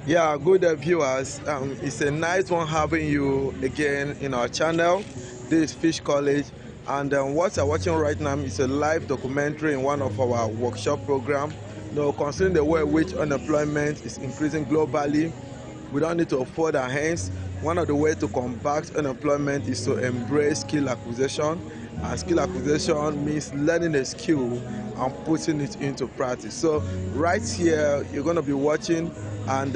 Yeah, good viewers. It's a nice one having you again in our channel. This is Fish College, and what you're watching right now is a live documentary in one of our workshop program. Considering the way in which unemployment is increasing globally, we don't need to fold our hands. One of the ways to combat unemployment is to embrace skill acquisition. And skill acquisition means learning a skill and putting it into practice. So right here, you're going to be watching, and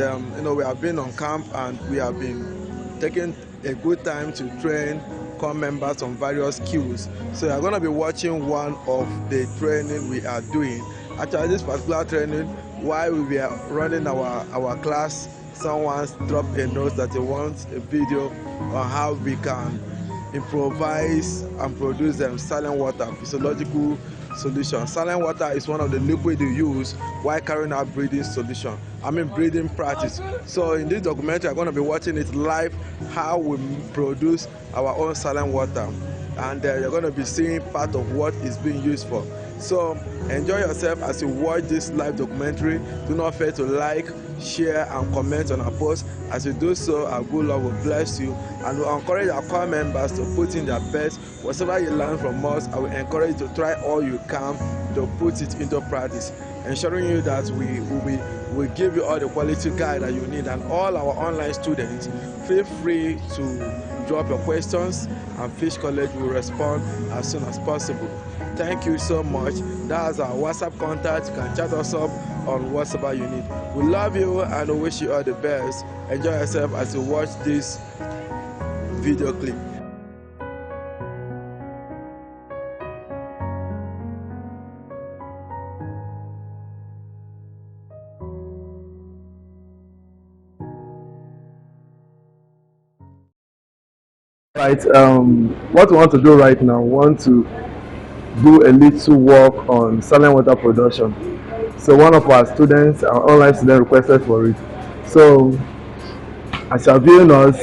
we have been on camp and we have been taking a good time to train core members on various skills. So you're going to be watching one of the training we are doing. Actually, this particular training, while we were running our class, someone dropped a note that he wants a video on how we can improvise and produce saline water physiological solution. Saline water is one of the liquid you use while carrying out breathing solution. Breathing practice. So in this documentary, I'm going to be watching it live, how we produce our own saline water, and you're going to be seeing part of what it's being used for. So enjoy yourself as you watch this live documentary. Do not fail to like, share and comment on our post. As you do so, our good Lord will bless you, and will encourage our core members to put in their best. Whatever you learn from us, I will encourage you to try all you can to put it into practice, ensuring you that we give you all the quality guide that you need. And all our online students, feel free to drop your questions, and Fish College will respond as soon as possible. Thank you so much. That's our WhatsApp contact. You can chat us up on whatever you need. We love you and we wish you all the best. Enjoy yourself as you watch this video clip. Right, what we want to do right now, we want to do a little work on saline water production. So one of our students, our online student, requested for it. So as you're viewing us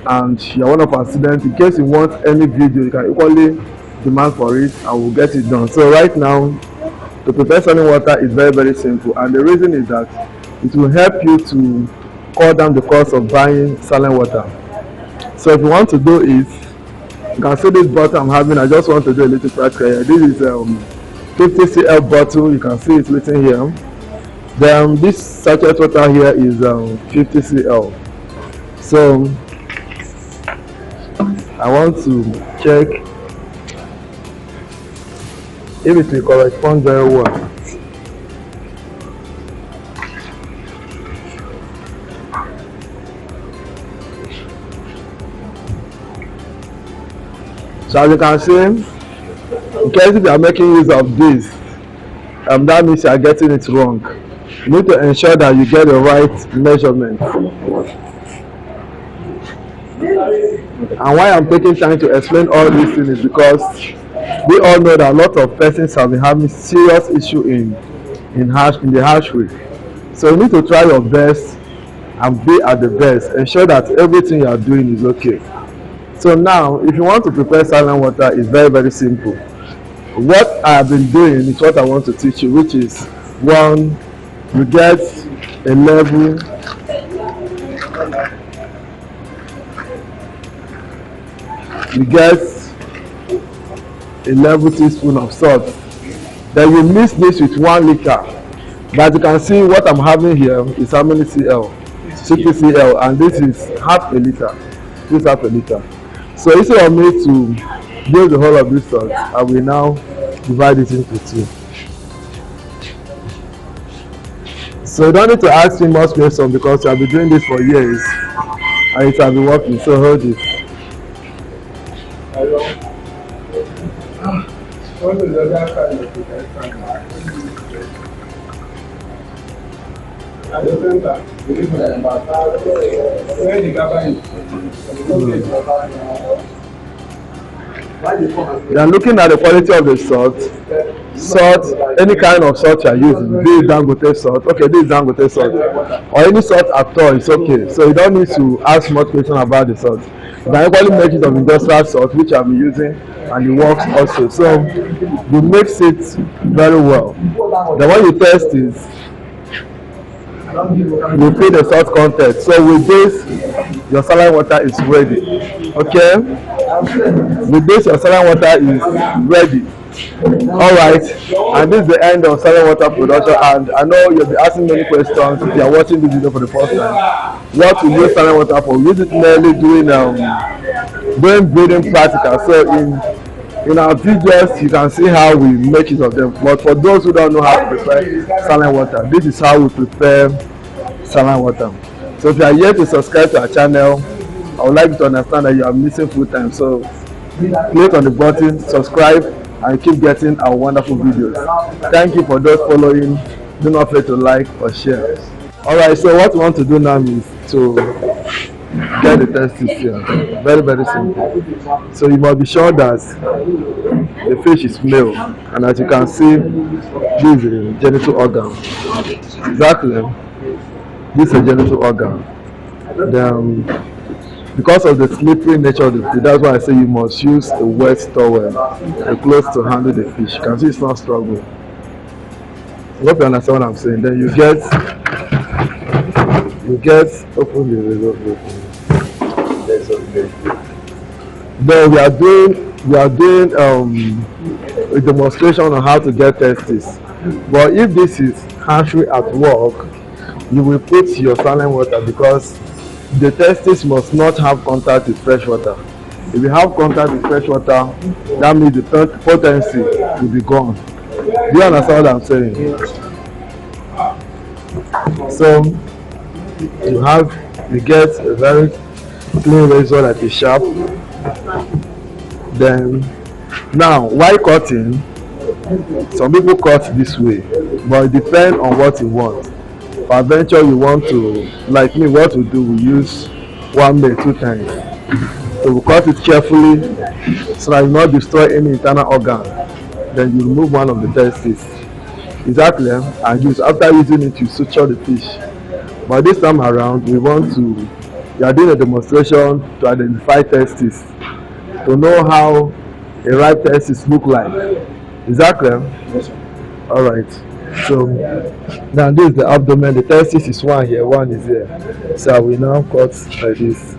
and you're one of our students, in case you want any video, you can equally demand for it and we'll get it done. So right now, to prepare saline water is very, very simple, and the reason is that it will help you to cut down the cost of buying saline water. So if you want to do it, you can see this bottle I'm having. I just want to do a little practical here. This is 50 cl bottle. You can see it written here. Then this sachet water here is 50 cl. So I want to check if it will correspond very well. So as you can see, in case if you are making use of this, that means you are getting it wrong. You need to ensure that you get the right measurement. And why I'm taking time to explain all these things is because we all know that a lot of persons have been having serious issue in the hatchery. So you need to try your best and be at the best. Ensure that everything you are doing is okay. So now, if you want to prepare saline water, it's very, very simple. What I have been doing is what I want to teach you, which is one, you get a level teaspoon of salt. Then you mix this with 1 liter. But you can see what I'm having here is how many cl? 60 cl, and this is half a liter. This is half a liter. So instead of me to use the whole of this salt, I will now divide it into two. So you don't need to ask me much questions because I've been doing this for years and it has been working. So hold it. You are looking at the quality of the salt. Any kind of salt you are using, be it Dangote salt, okay, this is Dangote salt, or any salt at all, it's okay. So you don't need to ask much question about the salt. You can equally make it of industrial salt, which I've been using, and it works also. So you mix it very well. Then when you test it, you feel the salt content. So with this, your saline water is ready. Okay, with this, your saline water is ready. All right, and this is the end of saline water production. And I know you'll be asking many questions if you are watching this video for the first time. What we use saline water for? We use it mainly doing breeding practical. So in our videos, you can see how we make use of them. But for those who don't know how to prepare saline water, this is how we prepare saline water. So if you are yet to subscribe to our channel, I would like you to understand that you are missing full time. So click on the button, subscribe, and keep getting our wonderful videos. Thank you for those following. Do not forget to like or share. Alright, so what we want to do now is to get the testis here. Very, very simple. So you must be sure that the fish is male, and as you can see, this is a genital organ. Exactly, this is a genital organ. Then, because of the slippery nature of the fish, that's why I say you must use a wet towel, a cloth to handle the fish. You can see it's not struggling. I hope you understand what I'm saying. Then you get open the result. Then we are doing a demonstration on how to get testis. But if this is hatchery at work, you will put your saline water, because the testis must not have contact with fresh water. If you have contact with fresh water, that means the potency will be gone. Do you understand what I'm saying? So you get a very clean razor that is sharp. Then now, why cutting? Some people cut this way, but it depends on what you want. For adventure, you want to, like me, what we do, we use one blade 2 times. So we cut it carefully so that you not destroy any internal organ. Then you remove one of the testes. Exactly, and use, after using it, you suture the fish. But this time around, we are doing a demonstration to identify testes, to know how a ripe testis look like. Exactly. Yes. All right. So now this is the abdomen. The testis is one here, one is here. So we now cut like this.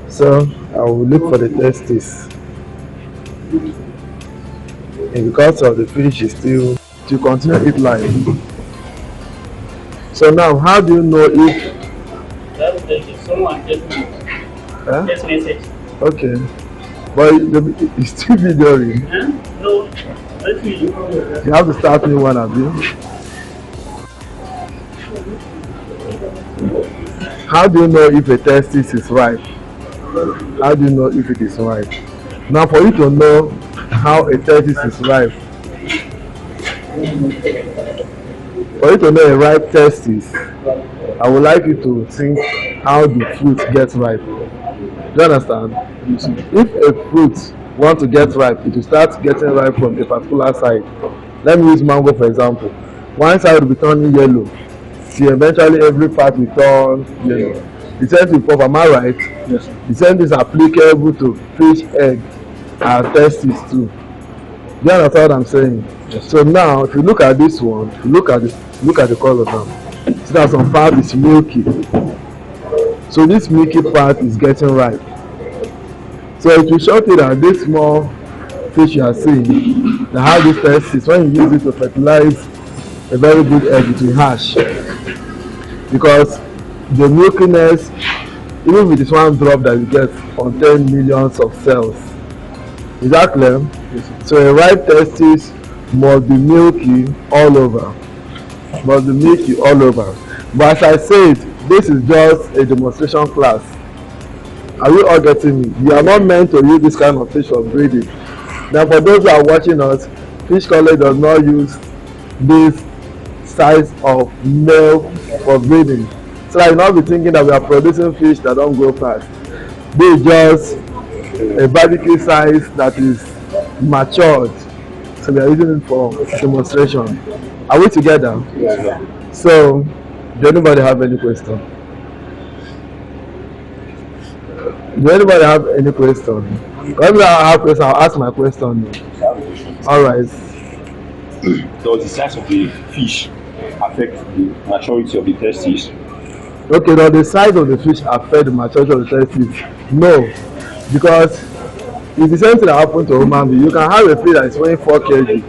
So I will look for the testis. And because of the fish is still to continue to eat live. So now, how do you know if someone just message? Okay, but it's still videoing. No, let me. You have to start me one of you. How do you know if a testis is ripe? How do you know if it is ripe? Now, for you to know how a testis is ripe, for you to know a ripe testis, I would like you to think how the fruit gets ripe. Do you understand? If a fruit wants to get ripe, it will start getting ripe from a particular side. Let me use mango for example. One side will be turning yellow. See, eventually every part will turn yellow. The same thing for, am I right? Yes. The same is applicable to fish, egg, and testis too. Do you understand what I'm saying? Yes. So now, if you look at this one, if you look at the color now. See that some part is milky. So this milky part is getting ripe. So it will show you that this small fish you are seeing that have this testis, when you use it to fertilize a very good egg, it will hatch. Because the milkiness, even with this one drop that you get, contain millions of cells. Is that clear? Yes. So a ripe testis must be milky all over. Must be milky all over. But as I said, this is just a demonstration class. Are you all getting me? You are not meant to use this kind of fish for breeding. Now for those who are watching us, Fish College does not use this size of male for breeding. So I will not be thinking that we are producing fish that don't grow fast. This is just a barbecue size that is matured. So we are using it for demonstration. Are we together? Yeah. So, does anybody have any question? Do anybody have any question? Whenever I have question, I'll ask my question. All right. Does the size of the fish affect the maturity of the testes? Okay, does the size of the fish affect the maturity of the testes? No, because it's the same thing that happens to a human being. You can have a fish that is weighing 4 kg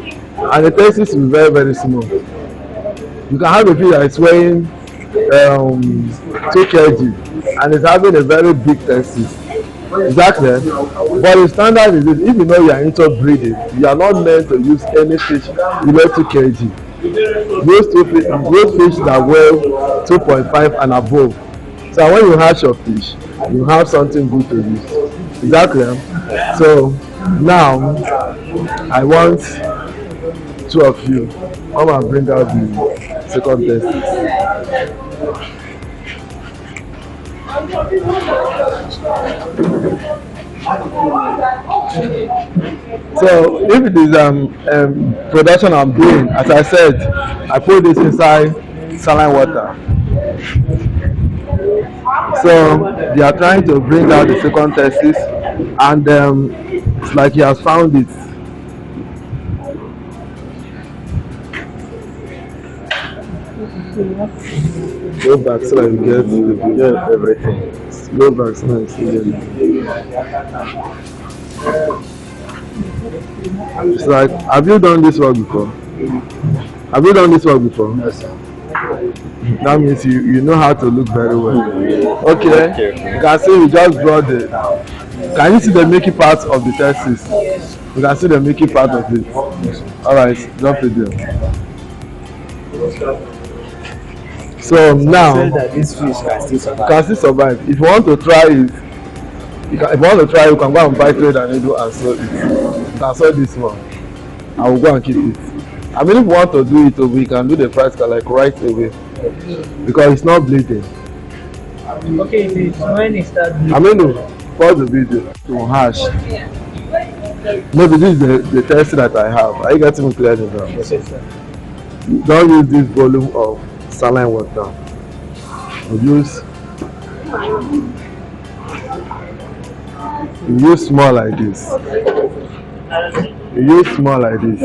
and the testis will be very, very small. You can have a fish that is weighing 2 kg and is having a very big testis. Exactly. But the standard is this: if you know you are into breeding, you are not meant to use any fish below 2 kg. Those fish that weigh 2.5 and above. So when you hatch your fish, you have something good to use. Exactly. So now I want two of you come and bring out the second test. So if it is production I'm doing, as I said, I put this inside saline water. So they are trying to bring out the second testis, and it's like he has found it. Go back so that you get everything. Go back so that you get. It's like, have you done this work before? Have you done this work before? Yes, sir. That means you know how to look very well. Okay. You can see we just brought the. Can you see the milky part of the testis? You can see the milky part of it. Alright, drop it there. So now this fish can still survive. If you want to try it, if you want to try, you can go and buy thread and needle and sew it. You can sew this one. I will go and keep it. I mean, if you want to do it, we can do the practical like right away because it's not bleeding. Okay, when it starts bleeding. I mean, pause the video to hash. Maybe this is the test that I have. Are you getting me clearly now? Yes, sir. Don't use this volume of saline water. You use small like this. You use small like this.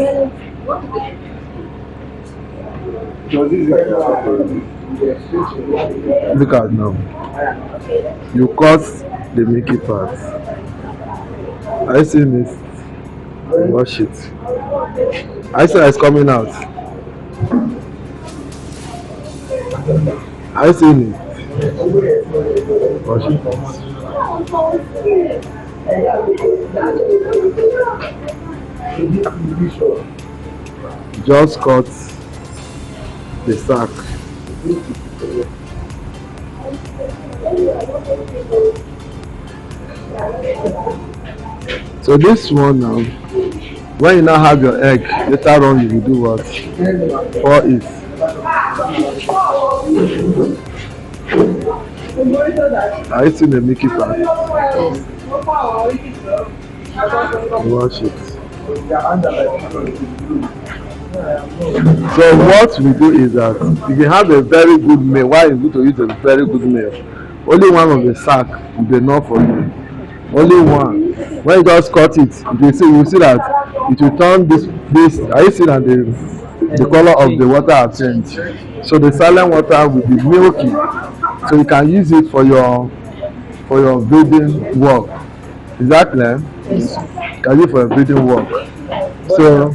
Look at now. You cut the milky part. I see this. Wash it. I see it's coming out. I see it. Wash it. Just cut the sack. So this one now, when you now have your egg, later on you will do what? Pour it. I see the milky part. Wash it. So what we do is that if you have a very good male, why is it good to use a very good male? Only one of the sack will be enough for you. Only one. When you just cut it, you will see that it will turn this. Are you seeing that the color of the water has changed? So the saline water will be milky. So you can use it for your breeding work. Is that clear? Yes. Can use for your breeding work. So,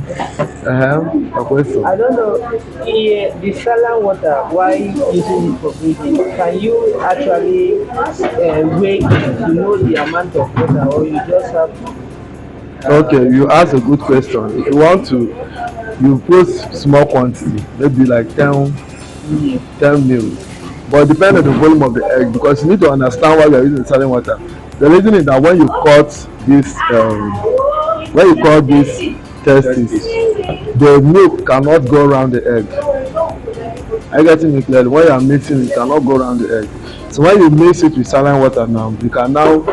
a question. I don't know, the saline water, why using it for breathing? Can you actually weigh it to know the amount of water, or you just have? Okay, you ask a good question. If you want to, you put small quantity, maybe like 10 mils. But depending on the volume of the egg, because you need to understand why you are using saline water. The reason is that when you cut this testis, the milk cannot go around the egg. Are you getting me clearly? When you are mixing, it cannot go around the egg. So when you mix it with saline water now, you can now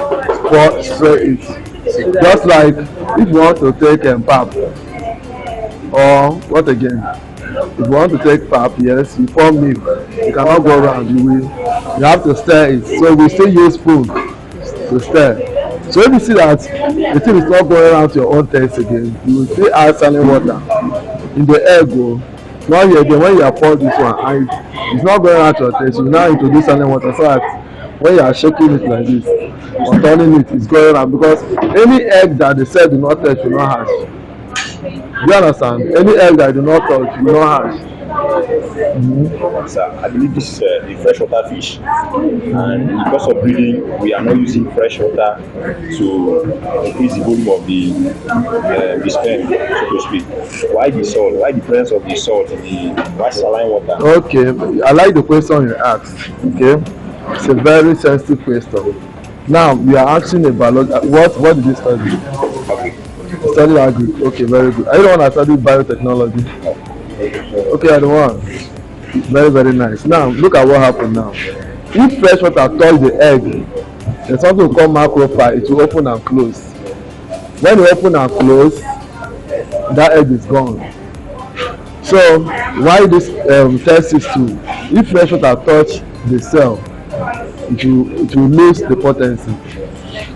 spray it. Just like if you want to take pap, or what again? If you want to take pap, yes, you pour milk. You cannot go around. You have to stir it. So we still use spoon. to stir. So if you see that the thing is not going around to your own taste again, you will still add saline water in the egg o. Not here again when you are pour this one and it's not going around to your taste, you now introduce saline water so that when you are shaking it like this or turning it, it's going around, because any egg that the cell do not touch will not hatch. Do you understand? Any egg that do not touch will not hatch. Sir, I believe this is a freshwater fish, and because of breeding, we are not using fresh water to increase the volume of the sperm, so to speak. Why the salt? Why the presence of the salt in the why saline water? Okay, I like the question you asked. Okay, it's a very sensitive question. Now we are asking about what did you study? Okay. You studied agri. Okay, very good. Are you the one that studied biotechnology? Okay, I the one. Very very nice. Now look at what happened now. If fresh water touch the egg, there's something called macropyle. It will open and close. When it open and close, that egg is gone. So why this testis too? If fresh water touch the cell, it will lose the potency.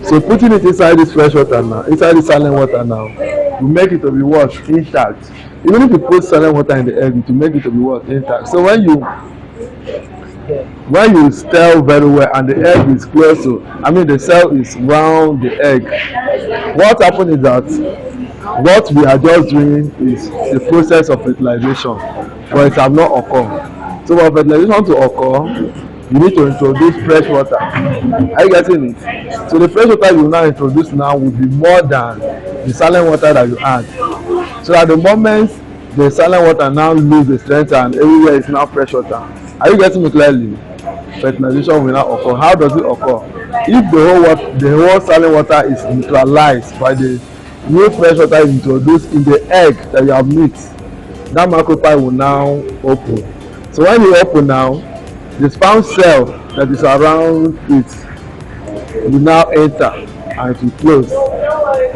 So putting it inside this fresh water now, inside the saline water now, will make it to be what? Intact. Even if you put saline water in the egg, it will make it to be what? Intact. So when you stir very well and the egg is close to, I mean the cell is round the egg, what happens is that what we are just doing is the process of fertilization, but it have not occurred. So for fertilization to occur, you need to introduce fresh water. Are you getting it? So the fresh water you now introduce now will be more than the saline water that you add. So at the moment the saline water now lose the strength and everywhere is now fresh water. Are you getting me clearly? Fertilization will now occur. How does it occur? If the whole saline water is neutralized by the new fresh water you introduce in the egg that you have mixed, that macropyle will now open. So when you open now, the sperm cell that is around it will now enter and it will close.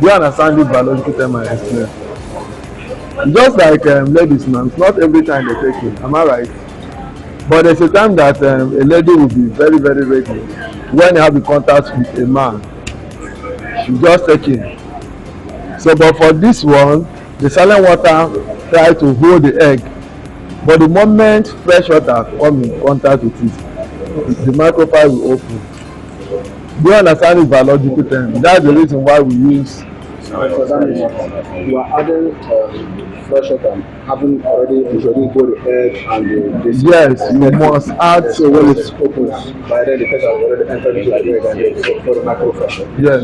Do you understand the biological term I explained? Just like ladies now, it's not every time they take it, am I right? But there's a time that a lady will be very very ready when they have the contact with a man. She just take it. So but for this one, the saline water try to hold the egg, but the moment fresh water come in contact with it, the macropyle will open. Do you understand the biological term? That's the reason why we use. So that means you are adding fresh water, having already introduced both the egg and the Yes, you must add. so when it opens, by then the fish has already entered into the egg and for the microfresh. Yes.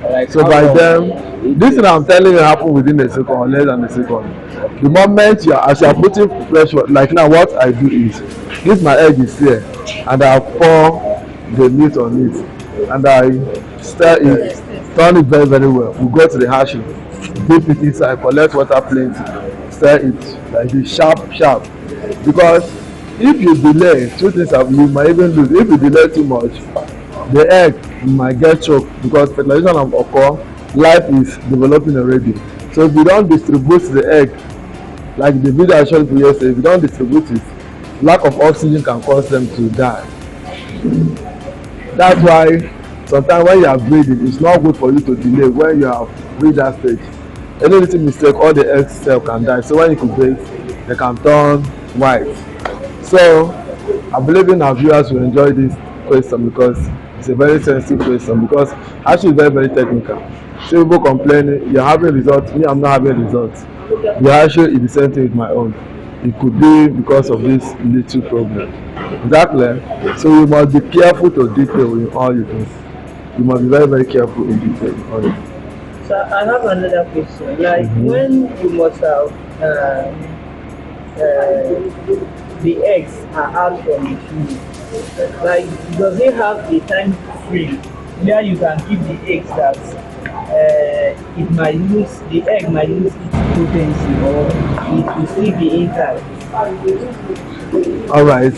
Like So by then, this thing I'm telling you happen within a second or less than a second. The moment as you are putting fresh water, like now what I do is, this my egg is here, and I pour the meat on it, and I stir it, turn it very very well. We go to the hashing, dip it inside, collect water plenty, stir it like this sharp because if you delay, two things have you might even lose. If you delay too much, the egg might get choked because fertilization have occur, life is developing already. So if you don't distribute the egg, like the video I showed you yesterday, if you don't distribute it, lack of oxygen can cause them to die. That's why sometimes when you are breeding, it's not good for you to delay when you have reached that stage. Any little mistake, all the egg cell can die. So when you incubate, they can turn white. So I believe in our viewers will enjoy this question because it's a very sensitive question, because actually it's very very technical. So people complaining, you're having results, me I'm not having results. The actually is the same thing with my own. It could be because of this little problem. Exactly. So you must be careful to detail in all you do. You must be very very careful in detail in all you do. So I have another question. Like when you must have the eggs are out from the food, like does it have a time frame where you can give the eggs that it might lose, the egg might lose its potency or it will still be intact? All right.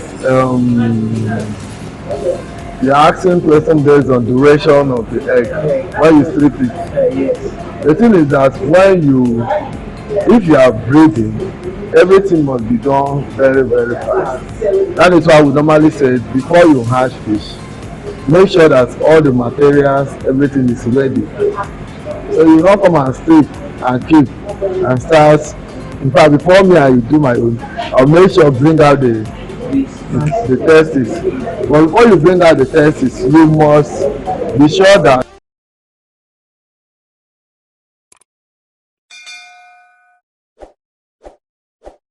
You're asking question based on duration of the egg when you strip it. Yes. The thing is that if you are breeding, everything must be done very very fast. That is why we normally say before you hatch fish, make sure that all the materials, everything is ready. So you not come and sleep and keep and start. In fact, before me I do my own, I'll make sure bring out the testis. But before you bring out the testis, you must be sure that